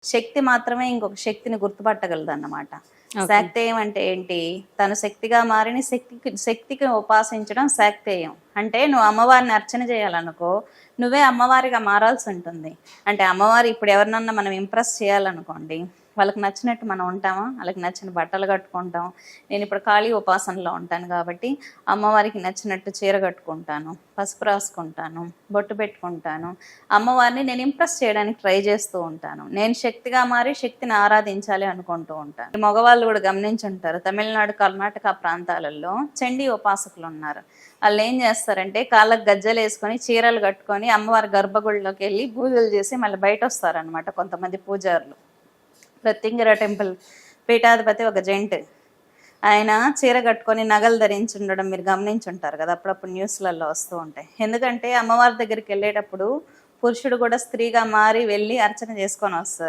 శక్తి మాత్రమే ఇంకొక శక్తిని గుర్తుపట్టగలదు అన్నమాట. ఓకే. శాక్తేయం అంటే ఏంటి? తను శక్తిగా మారిన శక్తికి ఉపాసించడం శాక్తేయం. అంటే నువ్వు అమ్మవారిని అర్చన చేయాలనుకో, నువ్వే అమ్మవారిగా మారాల్సి ఉంటుంది. అంటే అమ్మవారు ఇప్పుడు ఎవరినన్నా మనం ఇంప్రెస్ చేయాలనుకోండి, వాళ్ళకి నచ్చినట్టు మనం ఉంటామా? వాళ్ళకి నచ్చిన బట్టలు కట్టుకుంటాం. నేను ఇప్పుడు ఖాళీ ఉపాసనలో ఉంటాను కాబట్టి అమ్మవారికి నచ్చినట్టు చీర కట్టుకుంటాను, పసుపు రాసుకుంటాను, బొట్టు పెట్టుకుంటాను. అమ్మవారిని నేను ఇంప్రెస్ చేయడానికి ట్రై చేస్తూ ఉంటాను. నేను శక్తిగా మారి శక్తిని ఆరాధించాలి అనుకుంటూ ఉంటాను. మగవాళ్ళు కూడా గమనించుంటారు, తమిళనాడు, కర్ణాటక ప్రాంతాలలో చండీ ఉపాసకులు ఉన్నారు. వాళ్ళు ఏం చేస్తారంటే కాళ్ళకు గజ్జలు వేసుకొని చీరలు కట్టుకొని అమ్మవారి గర్భగుడిలోకి వెళ్ళి పూజలు చేసి మళ్ళీ బయట వస్తారనమాట కొంతమంది పూజారులు. ప్రత్యంగిర టెంపుల్ పీఠాధిపతి ఒక జెంట్, ఆయన చీర కట్టుకొని నగలు ధరించి ఉండడం మీరు గమనించుంటారు కదా, అప్పుడప్పుడు న్యూస్లలో వస్తూ ఉంటాయి. ఎందుకంటే అమ్మవారి దగ్గరికి వెళ్ళేటప్పుడు పురుషుడు కూడా స్త్రీగా మారి వెళ్ళి అర్చన చేసుకొని వస్తారు.